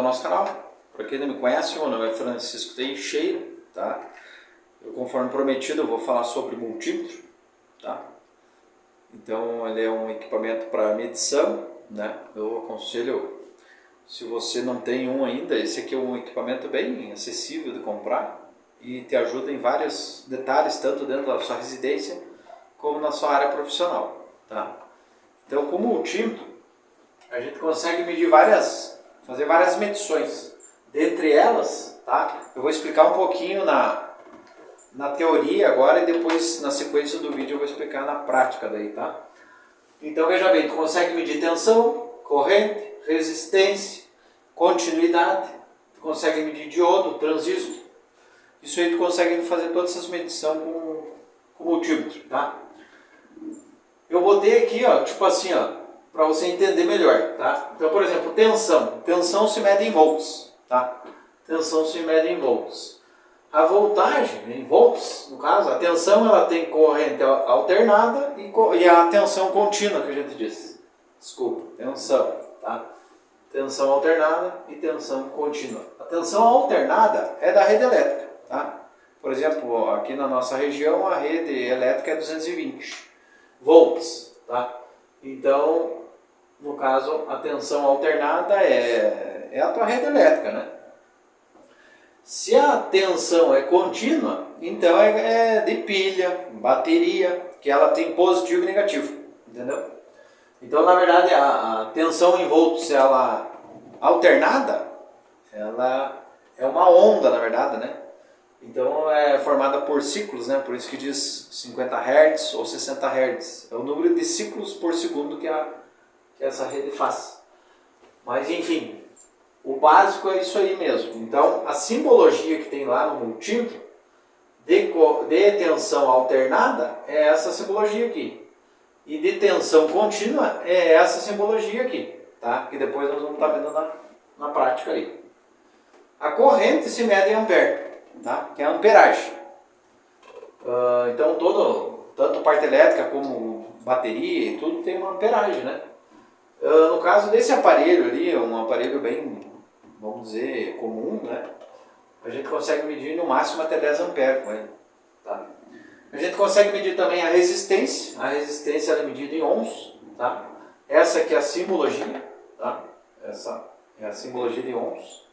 ao nosso canal. Para quem não me conhece, meu nome é Francisco Teixeira, tá? Conforme prometido, eu vou falar sobre multímetro, tá? Então, ele é um equipamento para medição, né? Eu aconselho, se você não tem um ainda, esse aqui é um equipamento bem acessível de comprar e te ajuda em vários detalhes, tanto dentro da sua residência como na sua área profissional, tá? Então, com o multímetro, a gente consegue medir fazer várias medições. Dentre elas, tá? Eu vou explicar um pouquinho na teoria agora e depois na sequência do vídeo eu vou explicar na prática daí, tá? Então veja bem, tu consegue medir tensão, corrente, resistência, continuidade, tu consegue medir diodo, transistor. Isso aí tu consegue fazer todas essas medições com multímetro, tá? Eu botei aqui, ó, tipo assim, ó, para você entender melhor, tá? Então, por exemplo, tensão se mede em volts, tá? Tensão se mede em volts. A voltagem, em volts, no caso, a tensão ela tem corrente alternada e a tensão contínua que a gente disse. Desculpa, tensão, tá? Tensão alternada e tensão contínua. A tensão alternada é da rede elétrica, tá? Por exemplo, aqui na nossa região a rede elétrica é 220 volts, tá? Então, no caso, a tensão alternada é a tua rede elétrica, né? Se a tensão é contínua, então é de pilha, bateria, que ela tem positivo e negativo, entendeu? Então, na verdade, a tensão em volts, ela alternada, ela é uma onda, na verdade, né? Então, é formada por ciclos, né? Por isso que diz 50 Hz ou 60 Hz. É o número de ciclos por segundo que essa rede faz. Mas, enfim, o básico é isso aí mesmo. Então, a simbologia que tem lá no multímetro de tensão alternada é essa simbologia aqui. E de tensão contínua é essa simbologia aqui, tá? Que depois nós vamos estar vendo na prática ali. A corrente se mede em ampere, tá? Que é a amperagem. Então, tanto parte elétrica como bateria e tudo tem uma amperagem, né? No caso desse aparelho ali, um aparelho bem, vamos dizer, comum, né? A gente consegue medir no máximo até 10 amperes com ele, tá? A gente consegue medir também a resistência ela é medida em ohms, tá? Essa aqui é a simbologia, tá? Essa é a simbologia de ohms.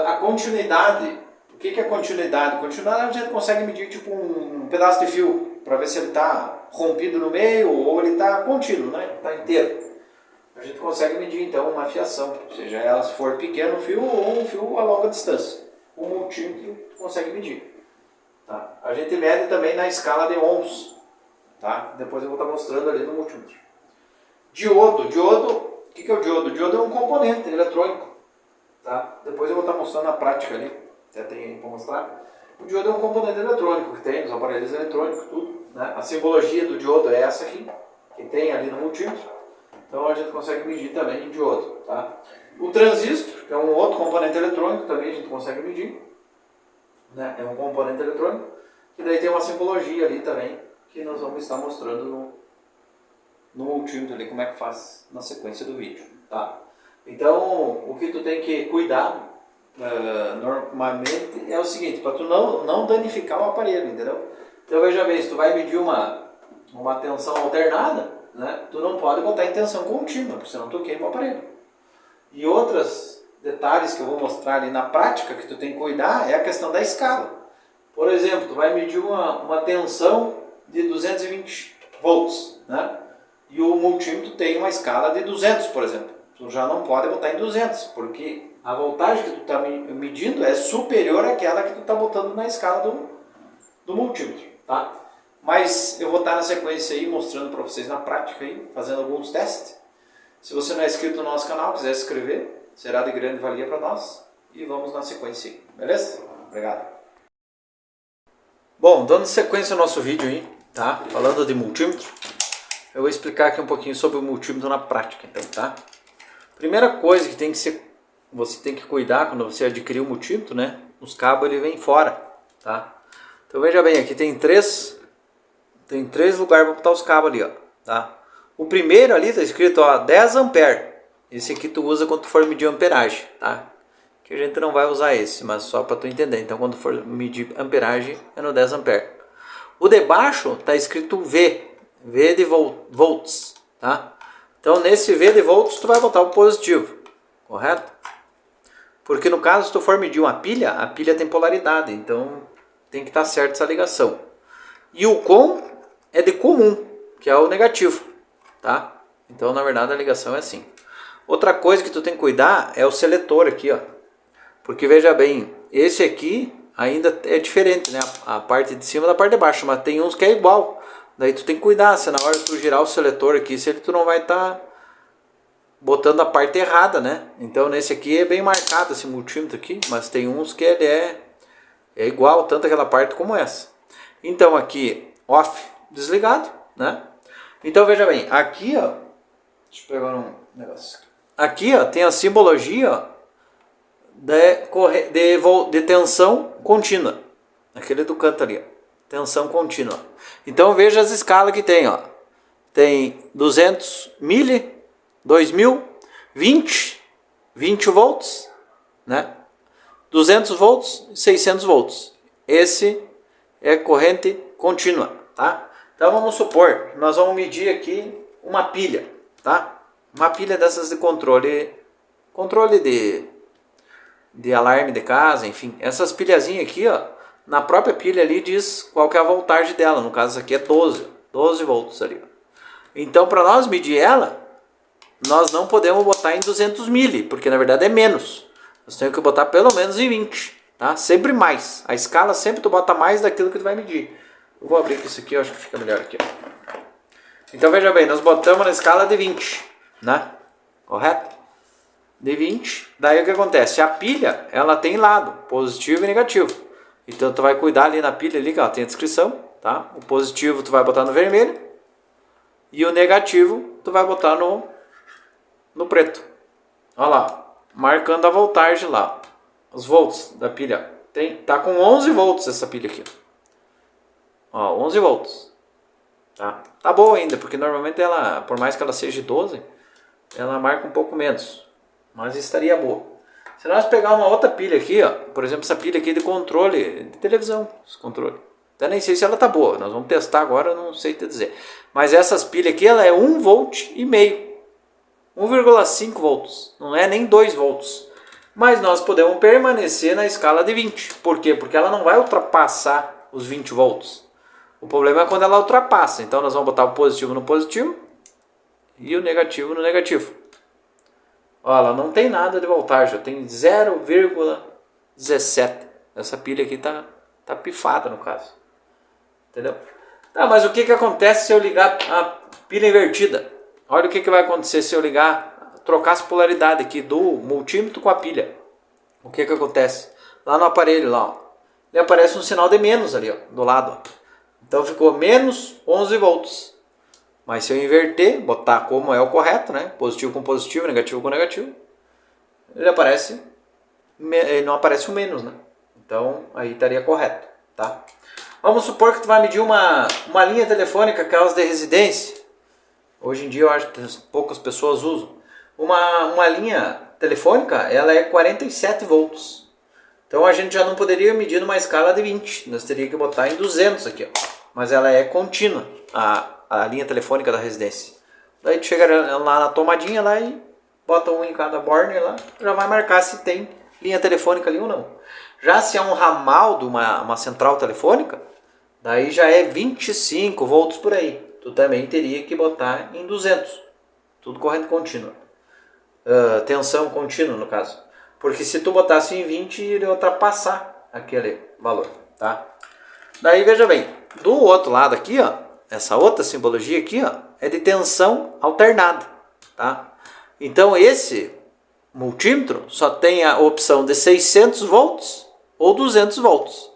A continuidade, o que é continuidade? Continuidade a gente consegue medir tipo um pedaço de fio, para ver se ele está rompido no meio ou ele está contínuo, né? Está inteiro. A gente consegue medir então uma fiação, seja ela se for pequeno fio ou um fio a longa distância. O multímetro consegue medir. Tá? A gente mede também na escala de ohms. Tá? Depois eu vou estar mostrando ali no multímetro. Diodo, o que é o diodo? O diodo é um componente eletrônico. Tá? Depois eu vou estar mostrando na prática ali, até tem aí para mostrar. O diodo é um componente eletrônico que tem nos aparelhos eletrônicos, tudo. Né? A simbologia do diodo é essa aqui, que tem ali no multímetro. Então a gente consegue medir também em diodo, tá? O transistor, que é um outro componente eletrônico, também a gente consegue medir, né? É um componente eletrônico, que daí tem uma simbologia ali também, que nós vamos estar mostrando no multímetro ali, como é que faz na sequência do vídeo, tá? Então, o que tu tem que cuidar, normalmente, é o seguinte, para tu não danificar o aparelho, entendeu? Então veja bem, se tu vai medir uma tensão alternada, né? Tu não pode botar em tensão contínua, porque senão tu queima o aparelho. E outros detalhes que eu vou mostrar ali na prática que tu tem que cuidar é a questão da escala. Por exemplo, tu vai medir uma tensão de 220 volts, né? E o multímetro tem uma escala de 200, por exemplo. Tu já não pode botar em 200, porque a voltagem que tu está medindo é superior àquela que tu está botando na escala do multímetro, tá? Mas eu vou estar na sequência aí mostrando para vocês na prática aí, fazendo alguns testes. Se você não é inscrito no nosso canal, quiser se inscrever, será de grande valia para nós. E vamos na sequência aí, beleza? Obrigado. Bom, dando sequência ao nosso vídeo aí, tá? Falando de multímetro, eu vou explicar aqui um pouquinho sobre o multímetro na prática, então, tá? Primeira coisa que você tem que cuidar quando você adquirir o multímetro, né? Os cabos ele vêm fora, tá? Então veja bem, aqui tem três lugares para botar os cabos ali, ó, tá? O primeiro ali está escrito, ó, 10 ampere. Esse aqui tu usa quando tu for medir amperagem, tá? Que a gente não vai usar esse, mas só para tu entender. Então quando for medir amperagem é no 10 ampere. O de baixo tá escrito V, V de volts, tá? Então nesse V de volts tu vai botar o positivo, correto? Porque no caso se tu for medir uma pilha, a pilha tem polaridade, então tem que estar certo essa ligação. E o com é de comum, que é o negativo, tá? Então na verdade a ligação é assim. Outra coisa que tu tem que cuidar é o seletor aqui, ó. Porque veja bem, esse aqui ainda é diferente, né? A parte de cima da parte de baixo, mas tem uns que é igual. Daí tu tem que cuidar, se na hora de tu girar o seletor aqui, se ele tu não vai estar botando a parte errada, né? Então nesse aqui é bem marcado esse multímetro aqui, mas tem uns que ele é igual, tanto aquela parte como essa. Então aqui, off, desligado, né? Então veja bem, aqui ó, deixa eu pegar um negócio aqui. Aqui ó, tem a simbologia ó, de tensão contínua. Aquele do canto ali, ó. Tensão contínua. Então veja as escalas que tem, ó. Tem 200 mili, 2000, 20 volts, né? 200 volts, 600 volts. Esse é corrente contínua, tá? Então vamos supor, nós vamos medir aqui uma pilha, tá? Uma pilha dessas de controle de alarme de casa, enfim. Essas pilhazinhas aqui, ó, na própria pilha ali diz qual que é a voltagem dela. No caso aqui é 12 volts ali. Ó. Então para nós medir ela, nós não podemos botar em 200 mili, porque na verdade é menos. Nós temos que botar pelo menos em 20, tá? Sempre mais. A escala sempre tu bota mais daquilo que tu vai medir. Eu vou abrir isso aqui, eu acho que fica melhor aqui. Ó. Então veja bem, nós botamos na escala de 20. Né? Correto? De 20. Daí o que acontece? A pilha, ela tem lado, positivo e negativo. Então tu vai cuidar ali na pilha ali, que ela tem a descrição, tá? O positivo tu vai botar no vermelho e o negativo tu vai botar no preto. Olha lá, marcando a voltagem lá. Os volts da pilha. Tá com 11 volts essa pilha aqui. Ó, 11 volts. Tá boa ainda, porque normalmente ela, por mais que ela seja 12, ela marca um pouco menos, mas estaria boa. Se nós pegar uma outra pilha aqui, ó, por exemplo, essa pilha aqui de controle de televisão, esse controle. Até nem sei se ela tá boa, nós vamos testar agora, não sei te dizer. Mas essas pilhas aqui, ela é 1,5 volt, 1,5 volts, não é nem 2 volts. Mas nós podemos permanecer na escala de 20. Por quê? Porque ela não vai ultrapassar os 20 volts. O problema é quando ela ultrapassa. Então nós vamos botar o positivo no positivo e o negativo no negativo. Olha, ela não tem nada de voltagem, tem 0,17. Essa pilha aqui tá pifada no caso. Entendeu? Tá, mas o que acontece se eu ligar a pilha invertida? Olha o que vai acontecer se eu trocar essa polaridade aqui do multímetro com a pilha. O que acontece? Lá no aparelho, lá, ó, ele aparece um sinal de menos ali, ó, do lado. Ó. Então ficou menos 11 volts. Mas se eu inverter, botar como é o correto, né? Positivo com positivo, negativo com negativo, ele não aparece o menos, né? Então aí estaria correto, tá? Vamos supor que tu vai medir uma linha telefônica, aquelas de residência. Hoje em dia eu acho que poucas pessoas usam. Uma linha telefônica, ela é 47 volts. Então a gente já não poderia medir numa escala de 20. Nós teríamos que botar em 200 aqui, ó. Mas ela é contínua, a linha telefônica da residência. Daí tu chega lá na tomadinha lá e bota um em cada borne lá, já vai marcar se tem linha telefônica ali ou não. Já se é um ramal de uma central telefônica, daí já é 25 volts por aí. Tu também teria que botar em 200. Tudo corrente contínua. Tensão contínua no caso. Porque se tu botasse em 20, ele ia ultrapassar aquele valor, tá? Daí veja bem, do outro lado aqui, ó, essa outra simbologia aqui, ó, é de tensão alternada, tá? Então esse multímetro só tem a opção de 600 volts ou 200 volts.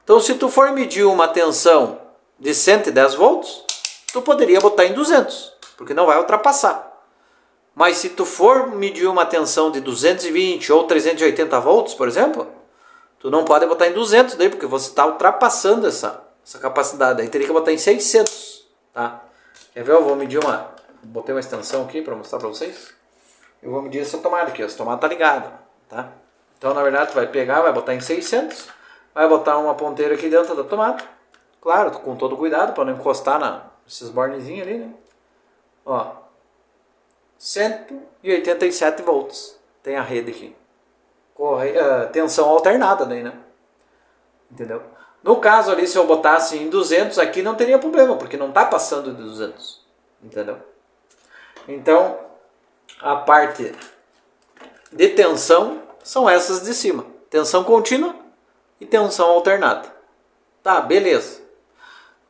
Então se tu for medir uma tensão de 110 volts, tu poderia botar em 200, porque não vai ultrapassar. Mas se tu for medir uma tensão de 220 ou 380 volts, por exemplo, tu não pode botar em 200 daí, porque você está ultrapassando essa capacidade. Aí teria que botar em 600, tá? Quer ver? Eu vou medir botei uma extensão aqui para mostrar para vocês. eu vou medir essa tomada aqui, essa tomada tá ligada, tá? Então, na verdade, tu vai pegar, vai botar em 600, vai botar uma ponteira aqui dentro da tomada, claro, com todo cuidado, para não encostar nesses bornezinhos ali, né? Ó, 187 volts, tem a rede aqui. Tensão alternada daí, né? Entendeu? No caso ali, se eu botasse em 200 aqui, não teria problema, porque não tá passando de 200, entendeu? Então, a parte de tensão são essas de cima. Tensão contínua e tensão alternada. Tá, beleza.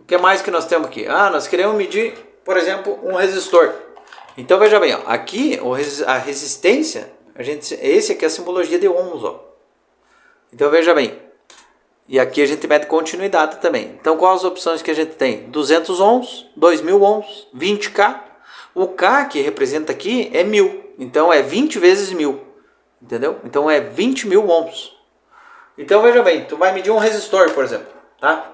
O que mais que nós temos aqui? Ah, nós queremos medir, por exemplo, um resistor. Então, veja bem, ó, aqui a resistência, esse aqui é a simbologia de ohms, ó. Então, veja bem. E aqui a gente mede continuidade também. Então, quais as opções que a gente tem? 200 ohms, 2000 ohms, 20K. O K que representa aqui é 1000. Então, é 20 vezes 1000. Entendeu? Então, é 20.000 ohms. Então, veja bem. Tu vai medir um resistor, por exemplo. Tá?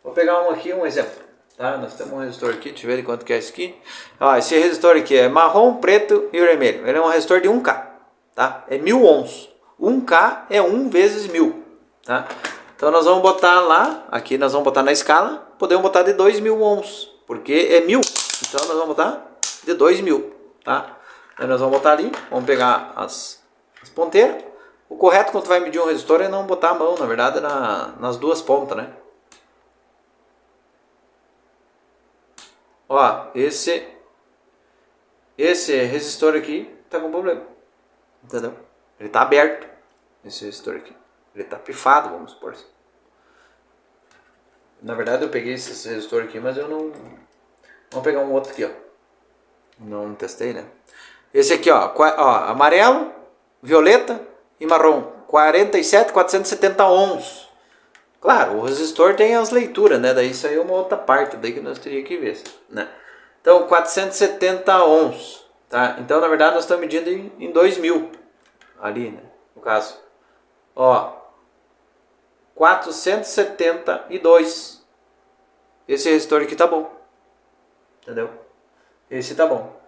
Vou pegar um exemplo. Tá? Nós temos um resistor aqui. Deixa eu ver de quanto que é esse aqui. Ó, esse resistor aqui é marrom, preto e vermelho. Ele é um resistor de 1K. Tá? É 1000 ohms. 1K é 1 vezes 1000. Tá? Então nós vamos botar lá, aqui nós vamos botar na escala, podemos botar de 2000 ohms, porque é 1000, então nós vamos botar de 2000, tá? Aí nós vamos botar ali, vamos pegar as ponteiras. O correto quando tu vai medir um resistor é não botar a mão, na verdade, nas duas pontas, né? Ó, esse resistor aqui tá com problema, entendeu? Ele tá aberto, esse resistor aqui. Ele tá pifado, vamos supor assim. Na verdade eu peguei esse resistor aqui, mas eu não... Vamos pegar um outro aqui, ó. Não testei, né? Esse aqui, ó, amarelo, violeta e marrom. 47.470 ohms. Claro, o resistor tem as leituras, né? Daí isso aí é uma outra parte daí que nós teríamos que ver, né? Então, 470 ohms, tá? Então, na verdade, nós estamos medindo em 2000 ali, né? No caso. Ó, 472. Esse resistor aqui tá bom. Entendeu? Esse tá bom.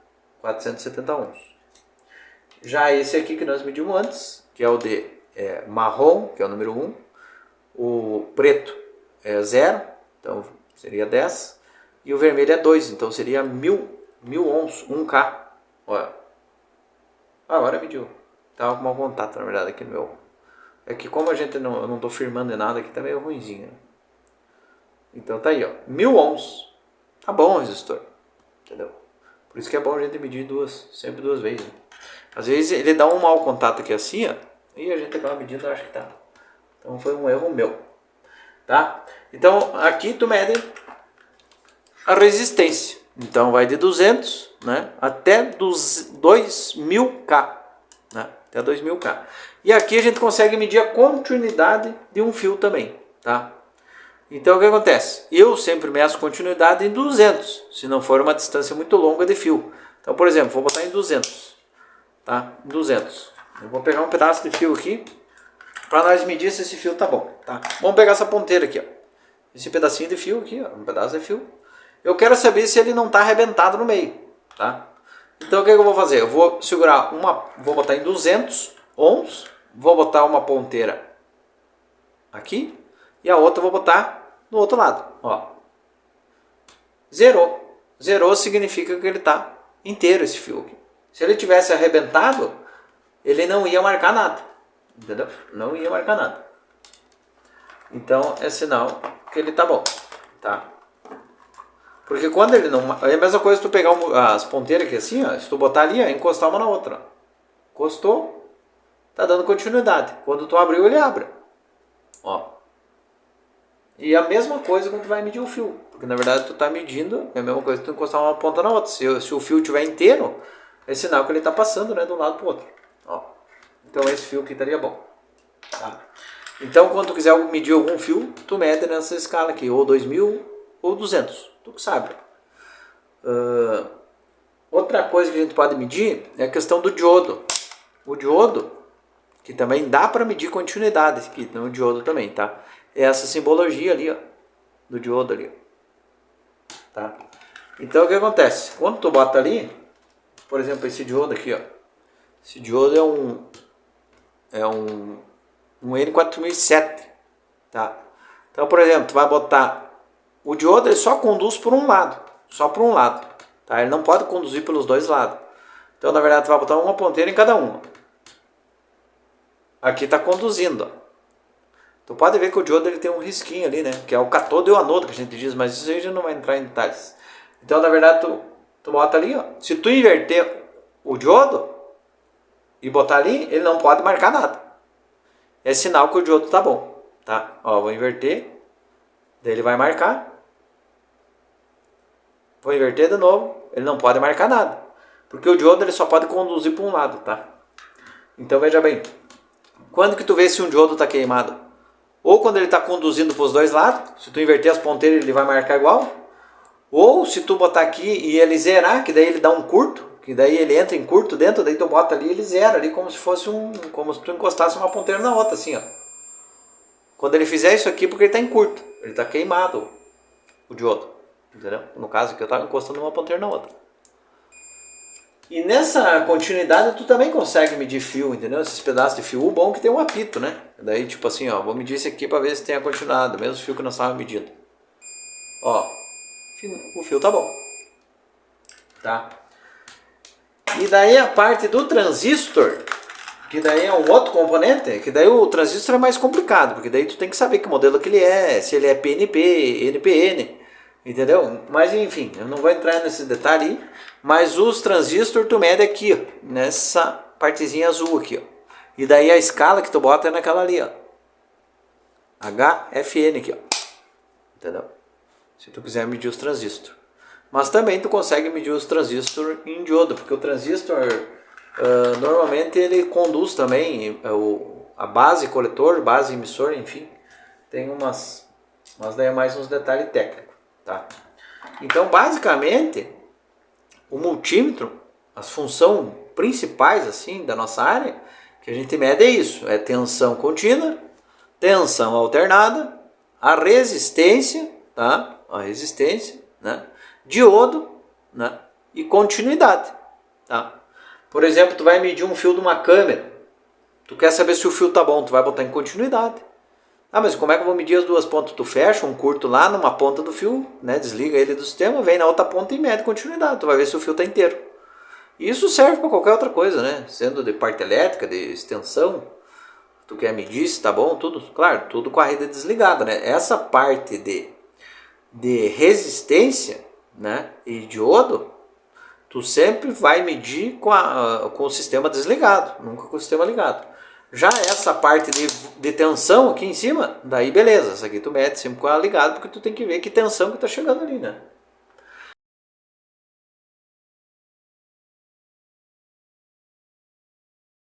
470 ohms. Já esse aqui que nós medimos antes, que é o de marrom, que é o número 1. O preto é 0, então seria 10. E o vermelho é 2, então seria 1000 ohms, 1K. Olha. Agora mediu. Tava com mau contato, na verdade, aqui no meu. É que como eu não tô firmando de nada aqui, tá meio ruimzinho, né? Então tá aí, ó. 1000 ohms. Tá bom o resistor. Entendeu? Por isso que é bom a gente medir sempre duas vezes. Né? Às vezes ele dá um mau contato aqui assim, ó. E a gente acaba medindo, eu acho que tá. Então foi um erro meu. Tá? Então aqui tu mede a resistência. Então vai de 200, né? Até 2000K. Né? Até 2000K. E aqui a gente consegue medir a continuidade de um fio também, tá? Então o que acontece? Eu sempre meço continuidade em 200, se não for uma distância muito longa de fio. Então, por exemplo, vou botar em 200, tá? 200. Eu vou pegar um pedaço de fio aqui para nós medir se esse fio tá bom, tá? Vamos pegar essa ponteira aqui, ó. Esse pedacinho de fio aqui, ó, um pedaço de fio. Eu quero saber se ele não tá arrebentado no meio, tá? Então o que eu vou fazer? Eu vou segurar vou botar em 200 ohms, vou botar uma ponteira aqui e a outra eu vou botar no outro lado, ó. Zerou. Zerou significa que ele tá inteiro esse fio aqui. Se ele tivesse arrebentado, ele não ia marcar nada, entendeu? Não ia marcar nada. Então é sinal que ele tá bom, tá? Porque quando ele não... É a mesma coisa tu pegar as ponteiras aqui assim, ó. Se tu botar ali, ó, encostar uma na outra, ó. Encostou, tá dando continuidade. Quando tu abriu, ele abre. Ó. E a mesma coisa quando tu vai medir o fio. Porque na verdade tu tá medindo, é a mesma coisa que tu encostar uma ponta na outra. Se o fio estiver inteiro, é sinal que ele tá passando, né, de um lado pro outro. Ó. Então esse fio aqui estaria bom. Tá? Então quando tu quiser medir algum fio, tu mede nessa escala aqui. Ou 2000 ou 200. Tu que sabe. Outra coisa que a gente pode medir é a questão do diodo. O diodo, que também dá para medir continuidade aqui no diodo também, tá? É essa simbologia ali, ó, do diodo ali, ó. Tá? Então o que acontece? Quando tu bota ali, por exemplo, esse diodo aqui, ó, Esse diodo é um N4007, tá? Então, por exemplo, tu vai botar o diodo, ele só conduz por um lado, só por um lado, tá? Ele não pode conduzir pelos dois lados. Então, na verdade, tu vai botar uma ponteira em cada uma. Aqui está conduzindo, ó. Tu pode ver que o diodo ele tem um risquinho ali, né? Que é o catodo e o anodo que a gente diz, mas isso aí a gente não vai entrar em detalhes. Então, na verdade, tu bota ali, ó. Se tu inverter o diodo e botar ali, ele não pode marcar nada. É sinal que o diodo tá bom, tá? Ó, vou inverter, daí ele vai marcar. Vou inverter de novo, ele não pode marcar nada. Porque o diodo ele só pode conduzir para um lado, tá? Então, veja bem. Quando que tu vê se um diodo está queimado? Ou quando ele está conduzindo para os dois lados, se tu inverter as ponteiras ele vai marcar igual. Ou se tu botar aqui e ele zerar, que daí ele dá um curto, que daí ele entra em curto dentro, daí tu bota ali e ele zera ali como se fosse como se tu encostasse uma ponteira na outra, assim, ó. Quando ele fizer isso aqui, porque ele está em curto, ele está queimado, o diodo, entendeu? No caso aqui eu estava encostando uma ponteira na outra. E nessa continuidade tu também consegue medir fio, entendeu? Esses pedaços de fio, o bom é que tem um apito, né? Daí tipo assim, ó, vou medir esse aqui para ver se tem a continuidade, o mesmo fio que nós estávamos medindo. Ó, o fio tá bom. Tá? E daí a parte do transistor, que daí é um outro componente, que daí o transistor é mais complicado, porque daí tu tem que saber que modelo que ele é, se ele é PNP, NPN, entendeu? Mas enfim, eu não vou entrar nesse detalhe aí, mas os transistores tu mede aqui, ó, nessa partezinha azul aqui, ó. E daí a escala que tu bota é naquela ali, ó. HFN aqui, ó. Entendeu? Se tu quiser medir os transistores. Mas também tu consegue medir os transistores em diodo, porque o transistor normalmente ele conduz também a base coletor, base emissor, enfim. Tem mas daí é mais uns detalhes técnicos, tá? Então basicamente o multímetro, as funções principais assim da nossa área que a gente mede é isso, é tensão contínua, tensão alternada, a resistência, tá? A resistência, né? Diodo, né? E continuidade, tá? Por exemplo, tu vai medir um fio de uma câmera, tu quer saber se o fio tá bom, tu vai botar em continuidade. Ah, mas como é que eu vou medir as duas pontas? Tu fecha um curto lá numa ponta do fio, né? Desliga ele do sistema, vem na outra ponta e mede continuidade, tu vai ver se o fio tá inteiro. Isso serve para qualquer outra coisa, né? Sendo de parte elétrica, de extensão, tu quer medir se tá bom, tudo, claro, tudo com a rede desligada, né? Essa parte de resistência, né, e diodo, tu sempre vai medir com o sistema desligado, nunca com o sistema ligado. Já essa parte de tensão aqui em cima, daí beleza, essa aqui tu mede sempre com ela ligada, porque tu tem que ver que tensão que tá chegando ali, né?